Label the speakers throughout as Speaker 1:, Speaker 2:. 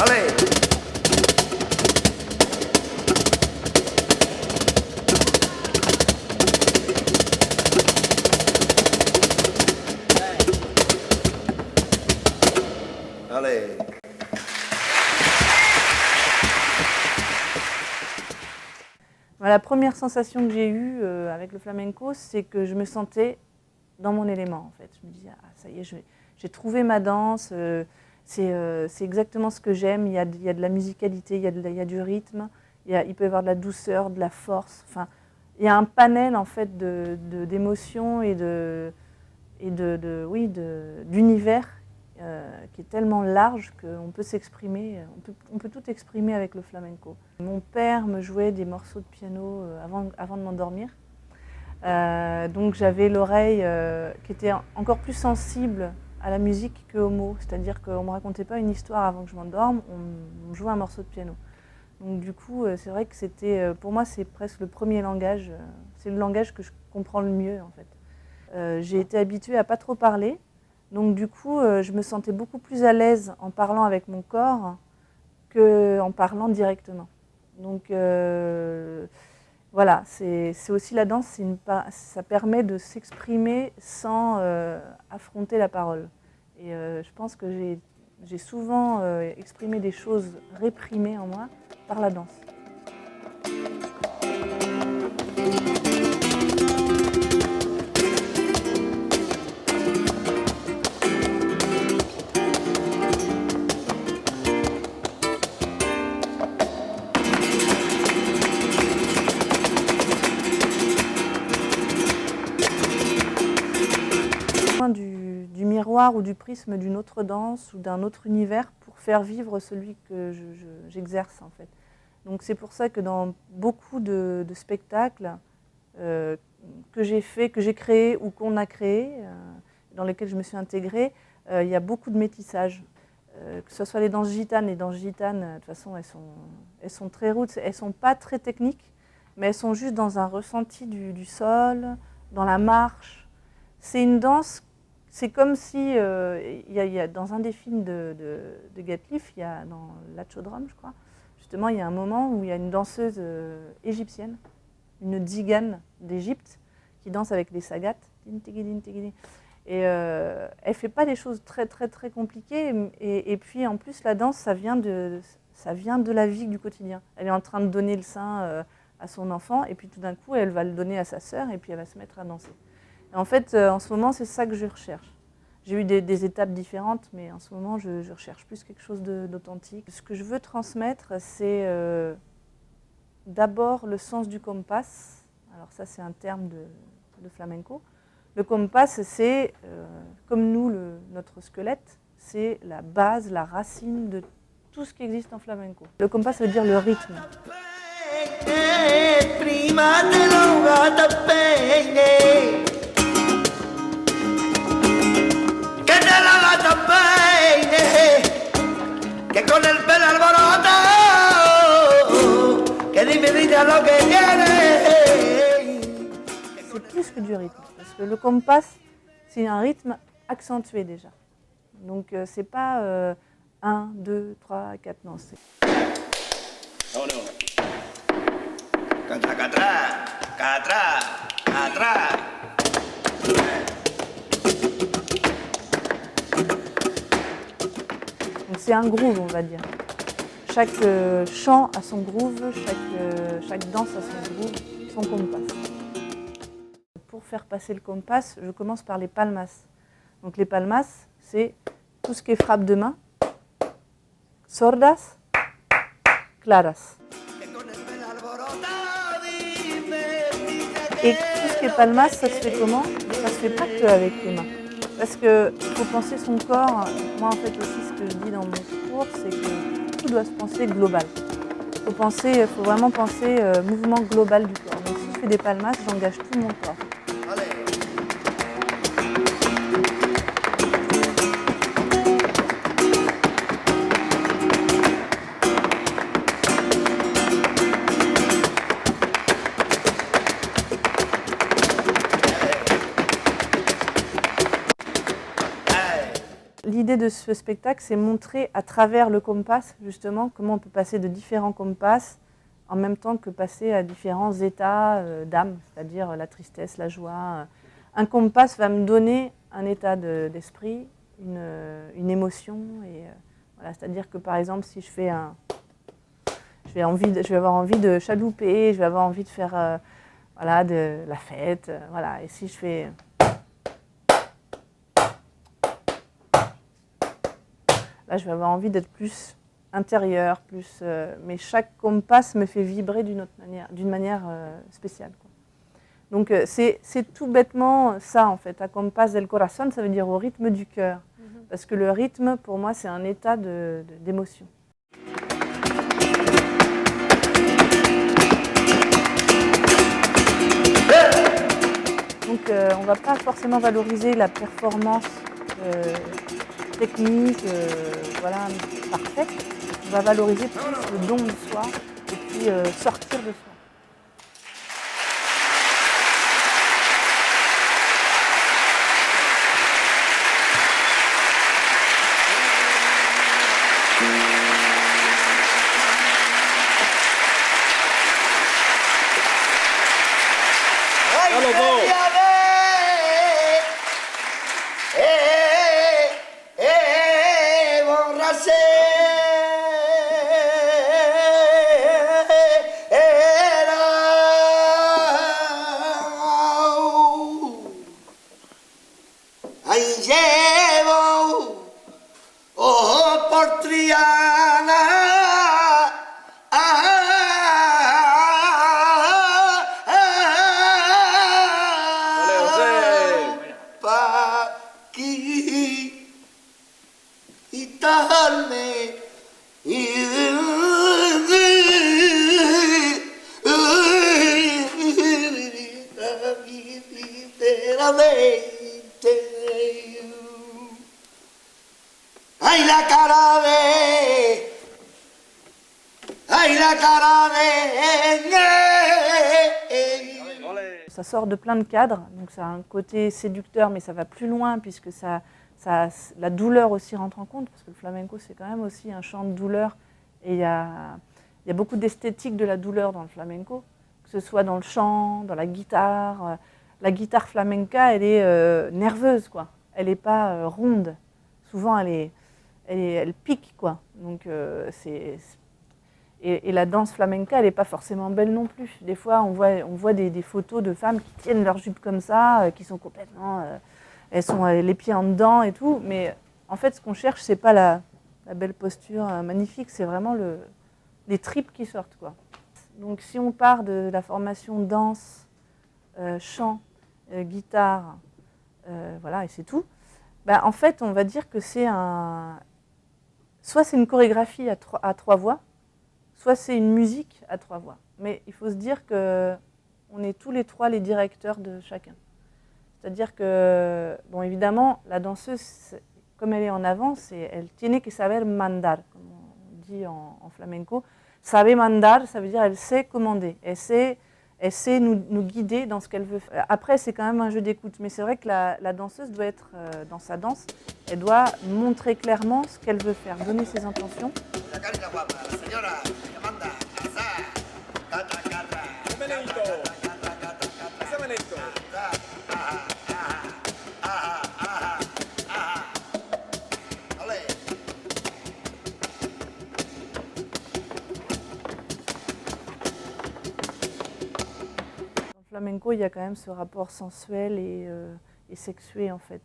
Speaker 1: Allez. Allez.
Speaker 2: La première sensation que j'ai eue avec le flamenco, c'est que je me sentais dans mon élément en fait. Je me disais, ah, ça y est, j'ai trouvé ma danse, c'est exactement ce que j'aime, il y a de la musicalité, il y a du rythme, il peut y avoir de la douceur, de la force, enfin, il y a un panel en fait d'émotions et d'univers qui est tellement large qu'on peut s'exprimer, on peut tout exprimer avec le flamenco. Mon père me jouait des morceaux de piano avant de m'endormir. Donc j'avais l'oreille qui était encore plus sensible à la musique qu'aux mots. C'est-à-dire qu'on ne me racontait pas une histoire avant que je m'endorme, on me jouait un morceau de piano. Donc du coup, c'est vrai que c'était, pour moi, c'est presque le premier langage, c'est le langage que je comprends le mieux en fait. J'ai été habituée à pas trop parler, donc du coup, je me sentais beaucoup plus à l'aise en parlant avec mon corps qu'en parlant directement. Donc voilà, c'est aussi la danse, ça permet de s'exprimer sans affronter la parole. Et je pense que j'ai souvent exprimé des choses réprimées en moi par la danse. Du miroir ou du prisme d'une autre danse ou d'un autre univers pour faire vivre celui que j'exerce en fait. Donc c'est pour ça que dans beaucoup de spectacles que j'ai fait, que j'ai créé ou qu'on a créé, dans lesquels je me suis intégrée, il y a beaucoup de métissage. Que ce soit les danses gitanes, de toute façon elles sont très rudes, elles ne sont pas très techniques, mais elles sont juste dans un ressenti du sol, dans la marche. C'est une danse, c'est comme si, dans un des films de Gatliff, il y a dans L'Achodrome, je crois, justement, il y a un moment où il y a une danseuse égyptienne, une tzigane d'Égypte, qui danse avec les sagats. Et elle ne fait pas des choses très, très, très compliquées. Et puis, en plus, la danse, ça vient de la vie du quotidien. Elle est en train de donner le sein à son enfant, et puis tout d'un coup, elle va le donner à sa sœur, et puis elle va se mettre à danser. Et en fait, en ce moment, c'est ça que je recherche. J'ai eu des étapes différentes, mais en ce moment, je recherche plus quelque chose d'authentique. Ce que je veux transmettre, c'est d'abord le sens du compas. Alors ça, c'est un terme de flamenco. Le compas, c'est, comme nous, notre squelette, c'est la base, la racine de tout ce qui existe en flamenco. Le compas, ça veut dire le rythme. C'est plus que du rythme, parce que le compas, c'est un rythme accentué déjà. Donc c'est pas 1, 2, 3, 4, non.
Speaker 1: Oh non. Catra, catra, catra, catra.
Speaker 2: Donc c'est un groove, on va dire. Chaque chant a son groove, chaque danse a son groove, son compas. Pour faire passer le compas, je commence par les palmas. Donc les palmas, c'est tout ce qui est frappe de main, sordas, claras. Et tout ce qui est palmas, ça se fait comment? Ça se fait pas que avec les mains. Parce qu'il faut penser son corps. Moi, en fait, aussi, ce que je dis dans mon cours, c'est que tout doit se penser global. Il faut vraiment penser mouvement global du corps. Donc, si je fais des palmas, j'engage tout mon corps. l'idée de ce spectacle, c'est montrer à travers le compas, justement, comment on peut passer de différents compas en même temps que passer à différents états d'âme, c'est-à-dire la tristesse, la joie. Un compas va me donner un état d'esprit, une émotion. Et, voilà, c'est-à-dire que par exemple, si je fais je vais avoir envie de chalouper, je vais avoir envie de faire voilà, de la fête. Voilà. Et si je fais... Là, je vais avoir envie d'être plus intérieur, mais chaque compas me fait vibrer d'une manière spéciale, quoi. Donc c'est tout bêtement ça en fait. A compás del corazón, ça veut dire au rythme du cœur, parce que le rythme, pour moi, c'est un état d'émotion. Donc on ne va pas forcément valoriser la performance technique, voilà, parfaite. On va valoriser plus le don de soi et puis sortir de soi. Ça sort de plein de cadres, donc ça a un côté séducteur, mais ça va plus loin puisque la douleur aussi rentre en compte, parce que le flamenco c'est quand même aussi un chant de douleur, et il y a beaucoup d'esthétique de la douleur dans le flamenco, que ce soit dans le chant, dans la guitare. La guitare flamenca, elle est nerveuse, quoi. Elle n'est pas ronde. Souvent, elle pique, quoi. Donc, et la danse flamenca, elle n'est pas forcément belle non plus. Des fois, on voit des photos de femmes qui tiennent leur jupe comme ça, qui sont complètement... elles sont les pieds en dedans et tout. Mais en fait, ce qu'on cherche, ce n'est pas la belle posture magnifique, c'est vraiment les tripes qui sortent, quoi. Donc, si on part de la formation danse, chant, guitare, voilà, et c'est tout, ben, en fait, on va dire que c'est soit c'est une chorégraphie à trois voix, soit c'est une musique à trois voix. Mais il faut se dire qu'on est tous les trois les directeurs de chacun. C'est-à-dire que, bon, évidemment, la danseuse, comme elle est en avant, elle tiene que saber mandar, comme on dit en flamenco. Saber mandar, ça veut dire elle sait commander, elle sait nous guider dans ce qu'elle veut faire. Après, c'est quand même un jeu d'écoute, mais c'est vrai que la danseuse doit être, dans sa danse, elle doit montrer clairement ce qu'elle veut faire, donner ses intentions. Flamenco, il y a quand même ce rapport sensuel et sexué en fait,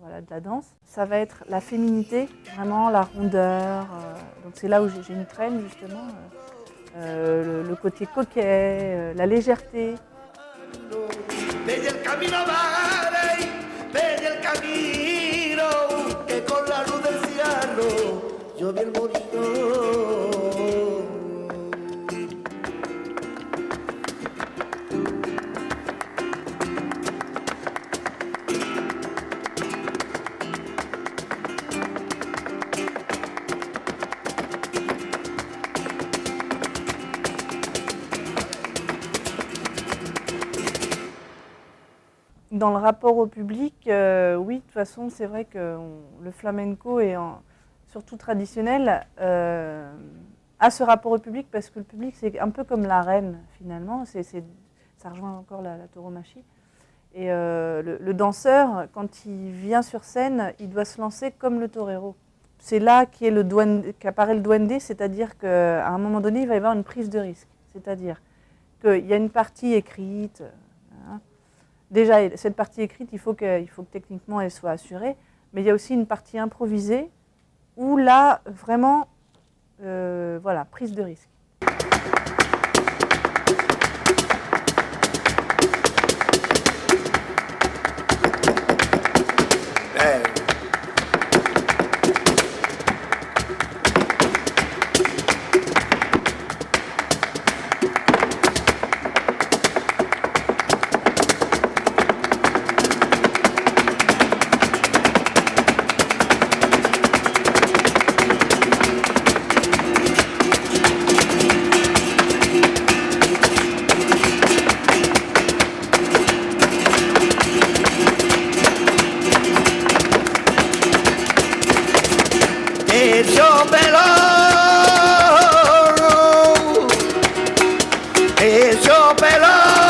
Speaker 2: voilà, de la danse. Ça va être la féminité, vraiment la rondeur. Donc c'est là où j'ai une traîne justement, le côté coquet, la légèreté. dans le rapport au public, oui, de toute façon, c'est vrai que le flamenco est surtout traditionnel, a ce rapport au public parce que le public, c'est un peu comme la reine, finalement. Ça rejoint encore la tauromachie. Et le danseur, quand il vient sur scène, il doit se lancer comme le torero. C'est là qu'apparaît le duende, c'est-à-dire qu'à un moment donné, il va y avoir une prise de risque. C'est-à-dire qu'il y a une partie écrite. Hein. Déjà, cette partie écrite, il faut que techniquement elle soit assurée, mais il y a aussi une partie improvisée où là, vraiment, voilà, prise de risque.
Speaker 1: It's your pelo.